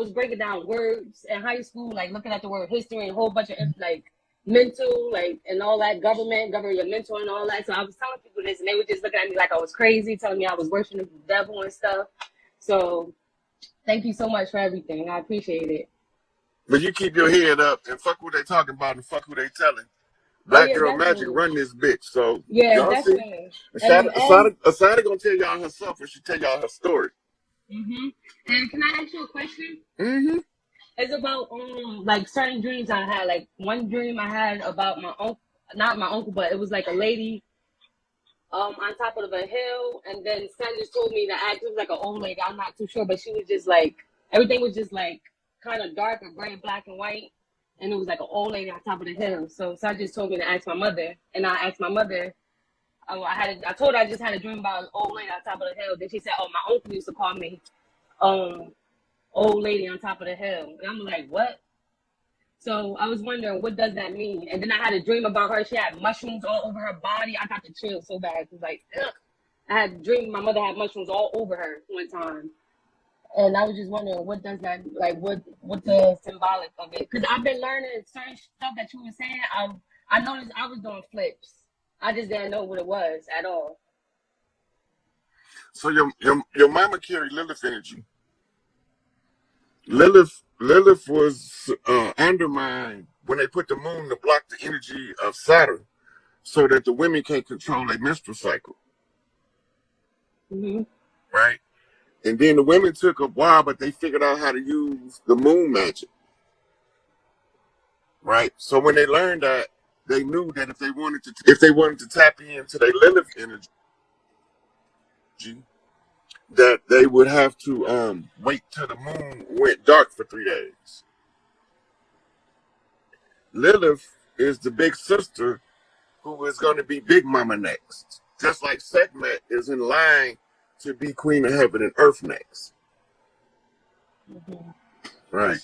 was breaking down words in high school, like looking at the word history and a whole bunch of like mental, like and all that government your mental and all that. So I was telling people this, and they were just looking at me like I was crazy, telling me I was worshiping the devil and stuff. So thank you so much for everything. I appreciate it. But you keep your head up and fuck what they talking about and fuck who they telling. Black Girl Magic run this bitch. So yeah, definitely. Asada gonna tell y'all herself when she tell y'all her story. And can I ask you a question? It's about like certain dreams I had. Like one dream I had about my uncle, not my uncle, but it was like a lady on top of a hill, and then Son just told me that it was like an old lady. I'm not too sure, but she was just like everything was just like kind of dark or gray, black and white, and it was like an old lady on top of the hill. So Son just told me to ask my mother, and I asked my mother. I told her I just had a dream about an old lady on top of the hill. Then she said, "Oh, my uncle used to call me old lady on top of the hill." And I'm like, "What?" So I was wondering, what does that mean? And then I had a dream about her. She had mushrooms all over her body. I got the chills so bad. It was like, ugh. I had a dream my mother had mushrooms all over her one time. And I was just wondering, what does that, like, what's the symbolic of it? Because I've been learning certain stuff that you were saying. I noticed I was doing flips. I just didn't know what it was at all. So your mama carried Lilith energy. Lilith was undermined when they put the moon to block the energy of Saturn so that the women can't control their menstrual cycle. Right? And then the women took a while, but they figured out how to use the moon magic. Right? So when they learned that, they knew that if they wanted to tap into their Lilith energy, that they would have to wait till the moon went dark for 3 days. Lilith is the big sister who is going to be Big Mama next. Just like SEKMETH is in line to be Queen of Heaven and Earth next. Right.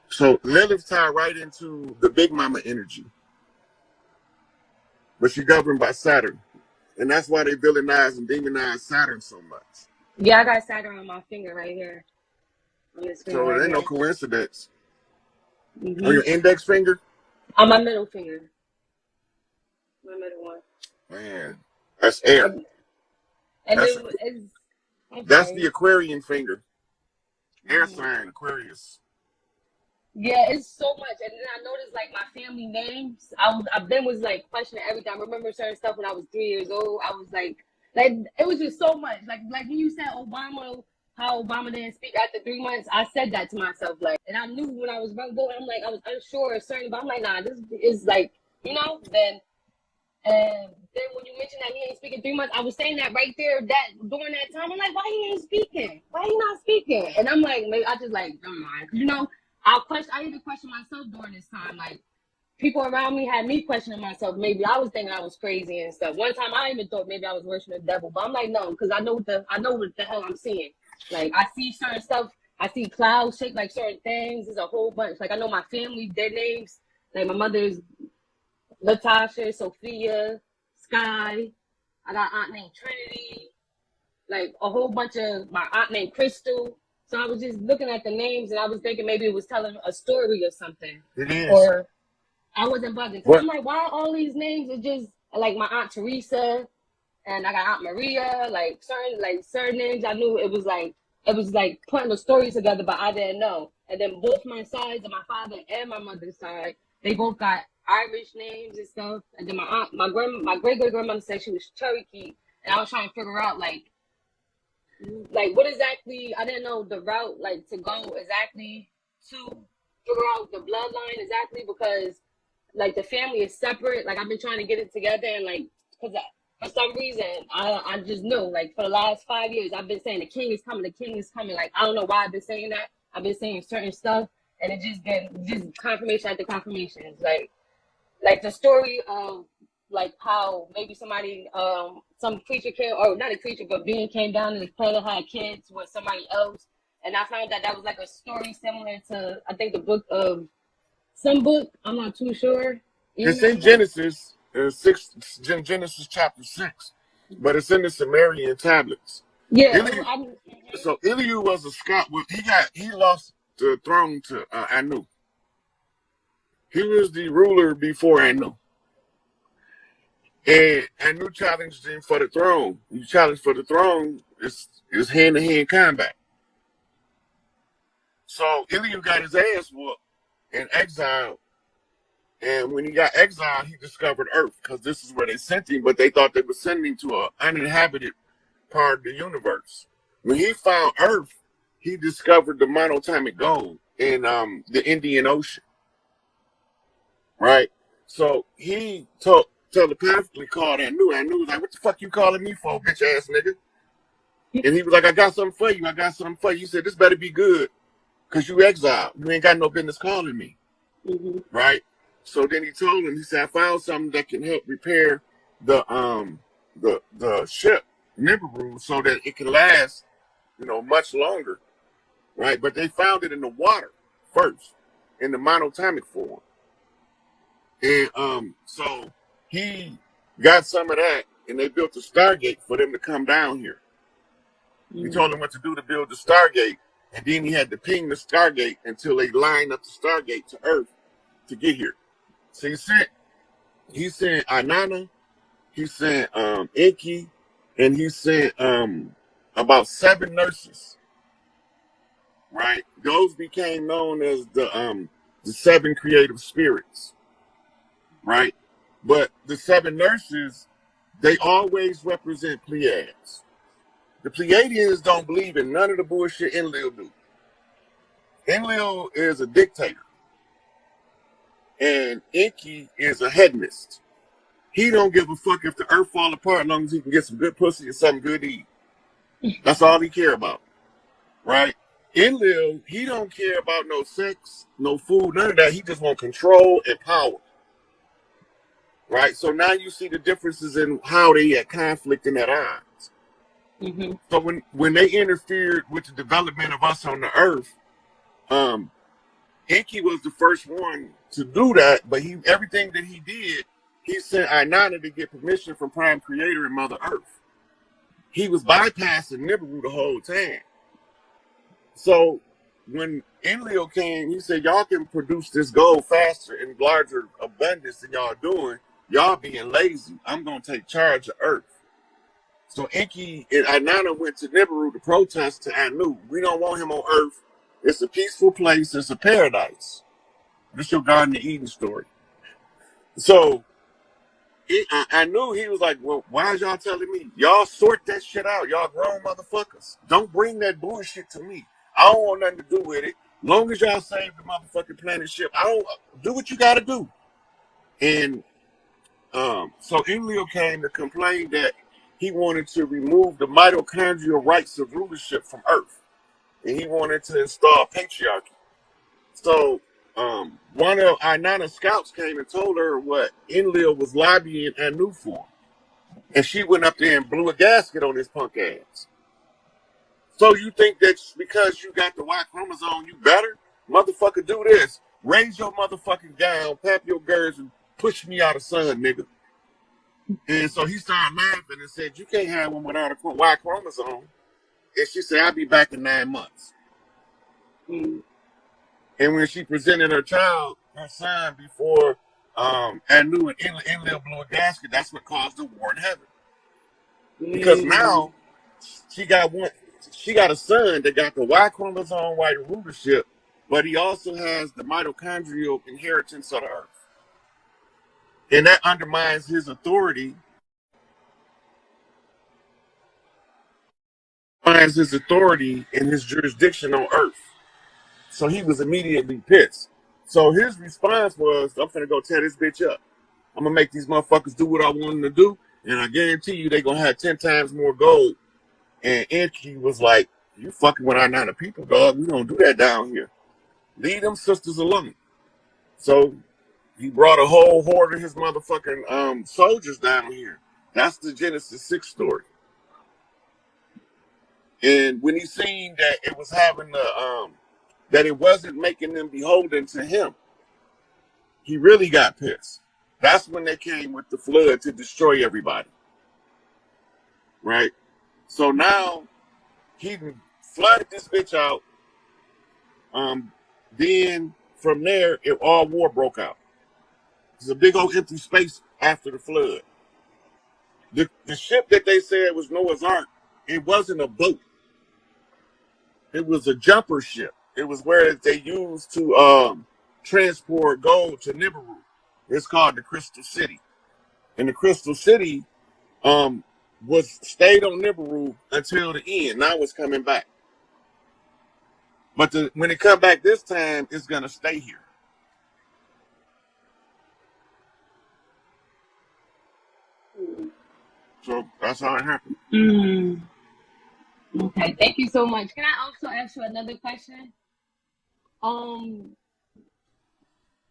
So Lilith tied right into the Big Mama energy. But she's governed by Saturn. And that's why they villainize and demonize Saturn so much. Yeah, I got Saturn on my finger right here. So it ain't no coincidence. On your index finger? On my middle finger. My middle one. Man, that's air. That's the Aquarian finger. Air sign, Aquarius. Yeah, it's so much. And then I noticed like my family names. I've been was like questioning everything. I remember certain stuff when I was 3 years old. I was like it was just so much. Like when you said Obama, how Obama didn't speak after 3 months, I said that to myself. Like, and I knew when I was voting, I'm like I was unsure or certain, but I'm like, nah, this is like, you know, then when you mentioned that he ain't speaking 3 months, I was saying that right there during that time. I'm like, why he ain't speaking? Why he not speaking? And I'm like, maybe I just like don't mind. You know, I even question myself during this time. Like people around me had me questioning myself. Maybe I was thinking I was crazy and stuff. One time I even thought maybe I was worshiping the devil, but I'm like, no, because I know what the hell I'm seeing. Like I see certain stuff. I see clouds shake like certain things. There's a whole bunch. Like I know my family, their names. Like my mother's Latasha, Sophia, Sky. I got aunt named Trinity. Like a whole bunch of my aunt named Crystal. So I was just looking at the names and I was thinking maybe it was telling a story or something. It is. Or I wasn't bugging. So I'm like, why all these names are just like my Aunt Teresa and I got Aunt Maria, like certain names I knew it was like putting the story together, but I didn't know. And then both my sides of my father and my mother's side, they both got Irish names and stuff. And then my great great grandmother said she was Cherokee, and I was trying to figure out like what exactly, I didn't know the route like to go exactly to figure out the bloodline exactly, because like the family is separate. Like I've been trying to get it together, and like because for some reason I just knew like for the last 5 years I've been saying the king is coming, the king is coming. Like I don't know why I've been saying that. I've been saying certain stuff, and it just confirmation after confirmation. It's like the story of like how maybe somebody some creature came, or not a creature but being came down and the planet had kids with somebody else, and I found that was like a story similar to I think the book of some book, I'm not too sure. It's in Genesis, Genesis chapter 6, but it's in the Sumerian tablets. Yeah, Eliu, I'm. so Eliu was a Scot. Well, he lost the throne to Anu. He was the ruler before Anu. And Anu challenged him for the throne. You challenge for the throne is hand-to-hand combat. So Eliu got his ass whooped in exile. And when he got exiled, he discovered Earth because this is where they sent him, but they thought they were sending him to an uninhabited part of the universe. When he found Earth, he discovered the monatomic gold in the Indian Ocean, right? So he telepathically called Anu. Anu was like, "What the fuck you calling me for, bitch ass nigga?" And he was like, "I got something for you. I got something for you." He said, "This better be good, cause you exiled. You ain't got no business calling me." Right? So then he told him, he said, "I found something that can help repair the ship Nibiru so that it can last, much longer." Right? But they found it in the water first, in the monatomic form. And so he got some of that, and they built a Stargate for them to come down here. He told them what to do to build the Stargate, and then he had to ping the Stargate until they lined up the Stargate to Earth to get here. So he sent Inanna, he sent Enki, and he sent about 7 nurses. Right? Those became known as the 7 creative spirits. Right? But the 7 nurses, they always represent Pleiades. The Pleiadians don't believe in none of the bullshit Enlil do. Enlil is a dictator. And Enki is a hedonist. He don't give a fuck if the earth fall apart as long as he can get some good pussy and something good to eat. That's all he care about. Right? Enlil, he don't care about no sex, no food, none of that. He just want control and power. Right? So now you see the differences in how they at conflict and at odds. So when they interfered with the development of us on the earth, Enki was the first one to do that, but everything that he did, he sent Inanna to get permission from Prime Creator and Mother Earth. He was bypassing Nibiru the whole time. So when Enlil came, he said, "Y'all can produce this gold faster in larger abundance than y'all doing. Y'all being lazy. I'm going to take charge of Earth." So Enki and Inanna went to Nibiru to protest to Anu. "We don't want him on Earth. It's a peaceful place. It's a paradise." This your Garden of Eden story. So I knew he was like, "Well, why is y'all telling me? Y'all sort that shit out. Y'all grown motherfuckers. Don't bring that bullshit to me. I don't want nothing to do with it. Long as y'all save the motherfucking planet ship, I don't do what you gotta do." And so Enlil came to complain that he wanted to remove the mitochondrial rights of rulership from Earth. And he wanted to install patriarchy. So one of Inanna's scouts came and told her what Enlil was lobbying Anu for. And she went up there and blew a gasket on his punk ass. So you think that because you got the Y chromosome, you better? Motherfucker, do this. Raise your motherfucking gown, pap your girls, and push me out of sun, nigga. And so he started laughing and said, "You can't have one without a Y chromosome." And she said, "I'll be back in 9 months. And when she presented her son, before Anu and Enlil blew a gasket, that's what caused the war in heaven. Because now she got a son that got the Y chromosome white rulership, but he also has the mitochondrial inheritance of the earth. And that undermines his authority. And his jurisdiction on earth. So he was immediately pissed. So his response was, "I'm finna go tear this bitch up. I'm gonna make these motherfuckers do what I want them to do, and I guarantee you they're gonna have 10 times more gold." And Enki was like, "You fucking with our 9 people, dog. We don't do that down here. Leave them sisters alone." So he brought a whole horde of his motherfucking soldiers down here. That's the Genesis 6 story. And when he seen that it was having that it wasn't making them beholden to him, he really got pissed. That's when they came with the flood to destroy everybody. Right? So now He flooded this bitch out. Then from there, all war broke out. There's a big old empty space after the flood. The ship that they said was Noah's Ark, it wasn't a boat. It was a jumper ship. It was where they used to transport gold to Nibiru. It's called the Crystal City. And the Crystal City was stayed on Nibiru until the end. Now it's coming back. But when it come back this time, it's gonna stay here. So that's how it happened. Mm. Okay, thank you so much. Can I also ask you another question?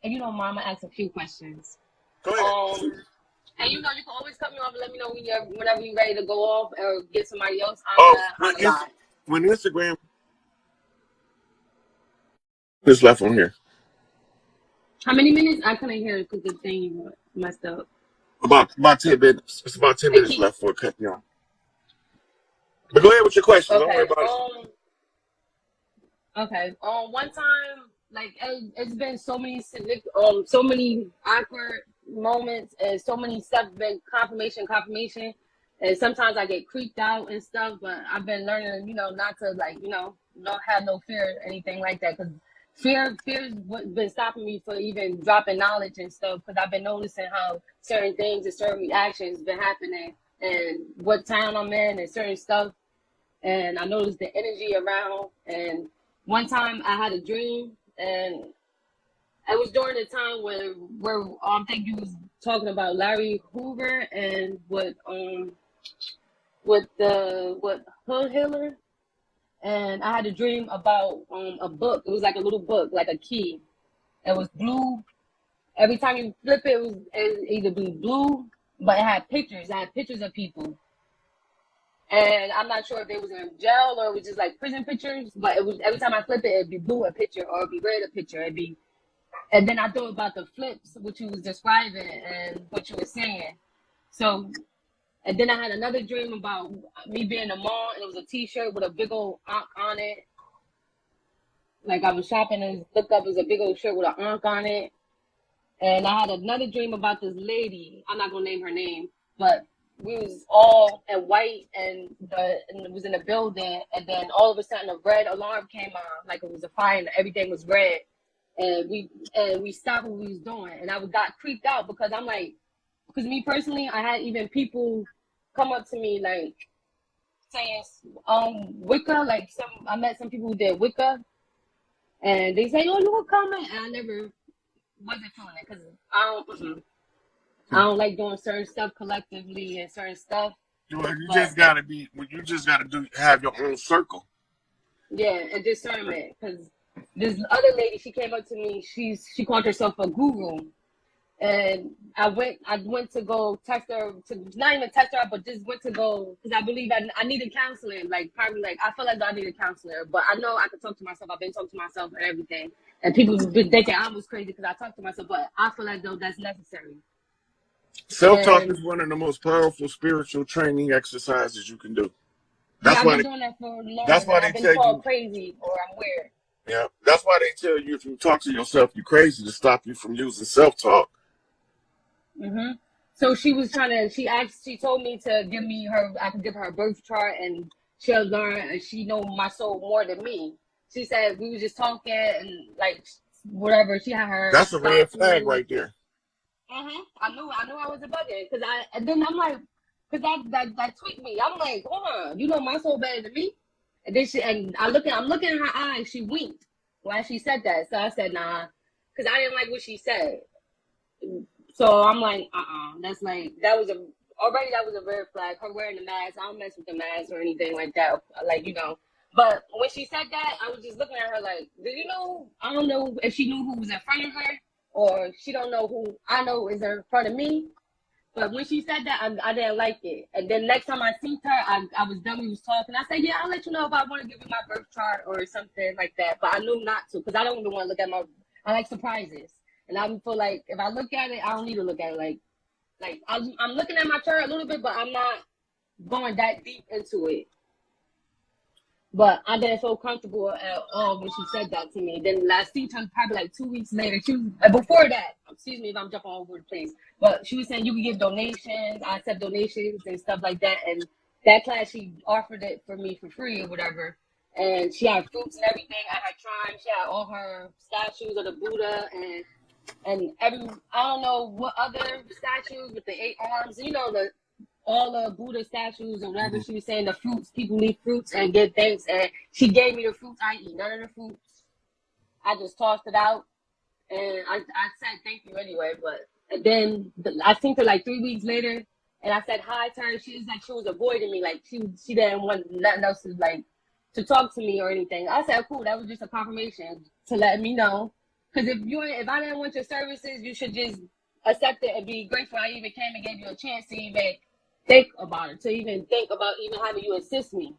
If you don't mind, I'm gonna ask a few questions. Go ahead. And you know, you can always cut me off and let me know whenever you're ready to go off or get somebody else. When Instagram is left on here. How many minutes? I couldn't hear it because the thing messed up. About 10 minutes. It's about 10 minutes left for a cut you off. But go ahead with your question. Okay. Don't worry about it. Okay. One time, like it's been so many awkward moments and so many stuff been confirmation, and sometimes I get creeped out and stuff. But I've been learning, not to not have no fear or anything like that, because fear's what's been stopping me for even dropping knowledge and stuff. Because I've been noticing how certain things and certain reactions been happening, and what town I'm in and certain stuff. And I noticed the energy around. And one time I had a dream, and it was during the time where I think you was talking about Larry Hoover and what Hood Hiller. And I had a dream about a book. It was like a little book, like a key. It was blue. Every time you flip it, it would either be blue, but it had pictures. I had pictures of people. And I'm not sure if they was in jail or it was just like prison pictures, but it was every time I flip it, it'd be blue a picture or it'd be red a picture. And then I thought about the flips, what you was describing and what you were saying. So, and then I had another dream about me being in the mall, and it was a T-shirt with a big old ankh on it. Like I was shopping and looked up, it was a big old shirt with an ankh on it. And I had another dream about this lady. I'm not gonna name her name, but we was all in white and it was in a building, and then all of a sudden a red alarm came on, like it was a fire and everything was red. And we stopped what we was doing, and I got creeped out because I'm like, because me personally, I had even people come up to me like saying Wicca, like I met some people who did Wicca, and they say, oh, you were coming, and I never wasn't feeling it because I don't like doing certain stuff collectively and certain stuff. Well, you just gotta have your own circle. Yeah, and discernment, because this other lady, she came up to me. She called herself a guru, and I went to go test her, to not even test her out, but just went to go because I believe I needed counseling. Like probably like I feel like I need a counselor, but I know I could talk to myself. I've been talking to myself and everything, and people been thinking I was crazy because I talk to myself, but I feel like though that's necessary. Self-talk is one of the most powerful spiritual training exercises you can do. I've been doing that for long. That's why they tell you crazy or I'm weird. Yeah, that's why they tell you if you talk to yourself, you're crazy, to stop you from using self-talk. So she was she told me to I could give her a birth chart and she'll learn, and she know my soul more than me. She said we was just talking and like whatever. She had her. That's a red flag right there. I knew I was a bugger and then I'm like, because that tweaked me. I'm like, hold on, you know my soul better than me. And then I'm looking in her eyes. She winked while she said that. So I said, nah, because I didn't like what she said. So I'm like, that's like, that was a red flag. Her wearing the mask. I don't mess with the mask or anything like that. Like, But when she said that, I was just looking at her like, do you know? I don't know if she knew who was in front of her, or she don't know who I know is in front of me. But when she said that, I didn't like it. And then next time I seen her, I was done. We was talking. I said, yeah, I'll let you know if I want to give you my birth chart or something like that. But I knew not to, because I don't even want to look at I like surprises. And I feel like if I look at it, I don't need to look at it. Like I'm looking at my chart a little bit, but I'm not going that deep into it. But I didn't feel comfortable at all when she said that to me. Then last time, probably like 2 weeks later, she was before that. Excuse me if I'm jumping all over the place, but she was saying you can give donations. I accept donations and stuff like that. And that class, she offered it for me for free or whatever. And she had fruits and everything at her shrine. She had all her statues of the Buddha and every I don't know what other statues with the 8 arms. You know the all the Buddha statues or whatever. She was saying the fruits, people eat fruits and give thanks. And she gave me the fruits. I eat none of the fruits. I just tossed it out. And I said thank you anyway. But and then I seen her like 3 weeks later. And I said hi to her. She was like, she was avoiding me. Like she didn't want nothing else to like to talk to me or anything. I said, cool. That was just a confirmation to let me know. Because if I didn't want your services, you should just accept it and be grateful I even came and gave you a chance to even think about it, to even think about even having you assist me.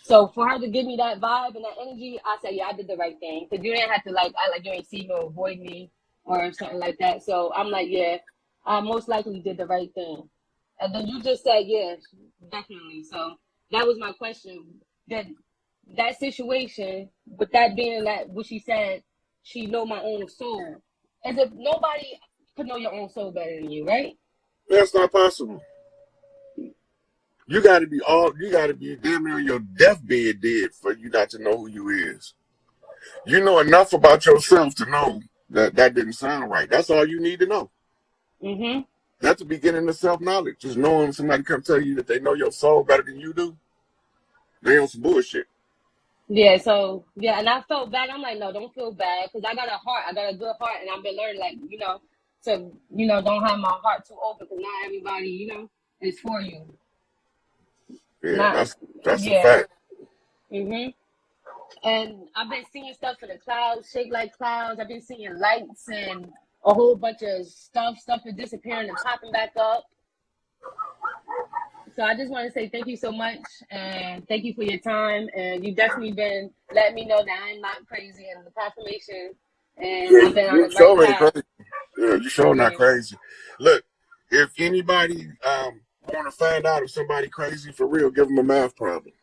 So for her to give me that vibe and that energy, I said, yeah, I did the right thing. Because you didn't have to like act like you ain't see me or avoid me or something like that. So I'm like, yeah, I most likely did the right thing. And then you just said, yeah, definitely. So that was my question. That situation, with that being that what she said, she know my own soul. As if nobody could know your own soul better than you, right? That's not possible. You got to be damn near your deathbed dead for you not to know who you is. You know enough about yourself to know that didn't sound right. That's all you need to know. That's the beginning of self-knowledge. Just knowing somebody come tell you that they know your soul better than you do. They on some bullshit. Yeah, so yeah, and I felt bad. I'm like, no, don't feel bad, because I got a heart. I got a good heart, and I've been learning, like, to don't have my heart too open, because not everybody, is for you. Yeah, that's a Yeah. fact. And I've been seeing stuff in the clouds, shake like clouds. I've been seeing lights and a whole bunch of stuff is disappearing and popping back up. So I just want to say thank you so much, and thank you for your time. And you've definitely been letting me know that I'm not crazy, and the confirmation, and Yeah, I've been on you the sure right ain't path. crazy. Yeah, you sure not crazy. Look, if anybody want to find out if somebody crazy for real, give them a math problem.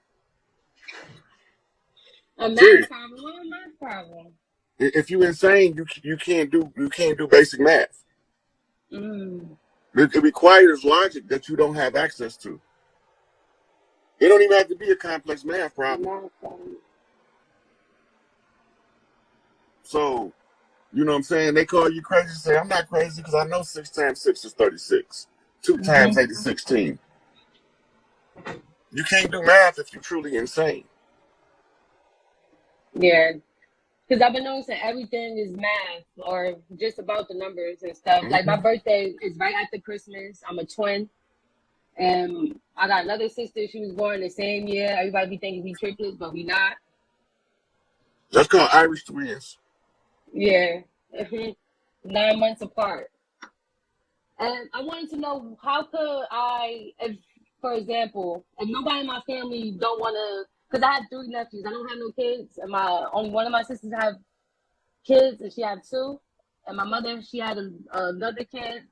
A math problem? What a math problem? If you insane, you can't do basic math. It requires logic that you don't have access to. It don't even have to be a complex math problem. So, you know what I'm saying? They call you crazy. Say, I'm not crazy because I know 6 times 6 is 36. 2 times 8 is 16. You can't do math if you're truly insane. Yeah. Because I've been noticing everything is math or just about the numbers and stuff. Like my birthday is right after Christmas. I'm a twin. And I got another sister. She was born the same year. Everybody be thinking we triplets, but we not. That's called Irish twins. Yeah. 9 months apart. And I wanted to know, how could if, for example, if nobody in my family don't want to, because I have 3 nephews. I don't have no kids. And only one of my sisters have kids, and she had 2. And my mother, she had another kid,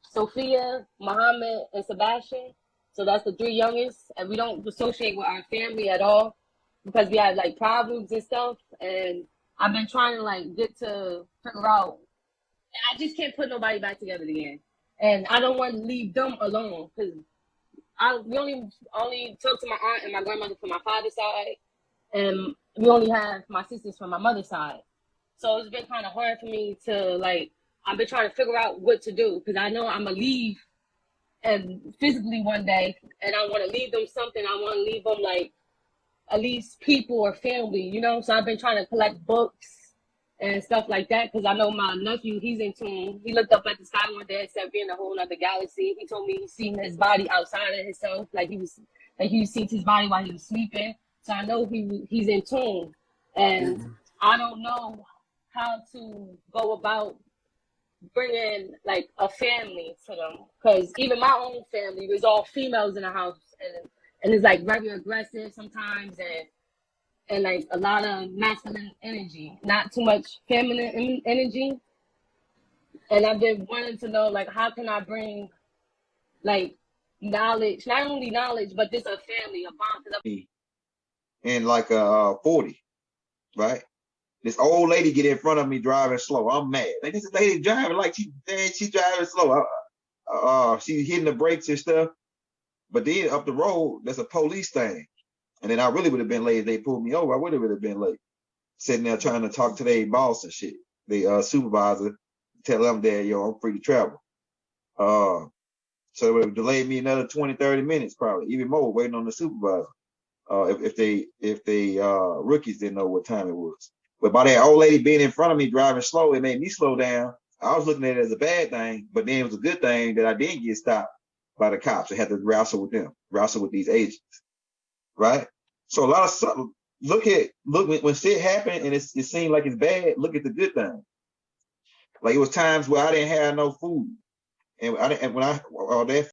Sophia, Muhammad, and Sebastian. So that's the 3 youngest. And we don't associate with our family at all because we had like problems and stuff. And I've been trying to like get to figure out. I just can't put nobody back together again. And I don't want to leave them alone because we only talk to my aunt and my grandmother from my father's side. And we only have my sisters from my mother's side. So it's been kind of hard for me to like, I've been trying to figure out what to do because I know I'm going to leave and physically one day, and I want to leave them something. I want to leave them like at least people or family, So I've been trying to collect books and stuff like that because I know my nephew, he's in tune. He looked up at the sky one day and said, "We're in a whole other galaxy." He told me he's seen his body outside of himself, like he seen his body while he was sleeping. So I know he's in tune, and I don't know how to go about bringing like a family to them because even my own family was all females in the house, and it's like very aggressive sometimes, and like a lot of masculine energy, not too much feminine energy. And I've been wanting to know, like, how can I bring like knowledge, not only knowledge, but just a family, a bond. in like a 40, right? This old lady get in front of me driving slow. I'm mad. Like, this lady driving like she driving slow. She's hitting the brakes and stuff. But then up the road, there's a police thing. And then I really would have been late if they pulled me over. I would have been late. Sitting there trying to talk to their boss and shit. The supervisor, tell them that, yo, I'm free to travel. So it would have delayed me another 20, 30 minutes, probably, even more, waiting on the supervisor. If they rookies didn't know what time it was. But by that old lady being in front of me driving slow, it made me slow down. I was looking at it as a bad thing, but then it was a good thing that I didn't get stopped by the cops. I had to wrestle with them, wrestle with these agents, right? So a lot of stuff. Look when shit happened and it seemed like it's bad. Look at the good thing. Like it was times where I didn't have no food, and when that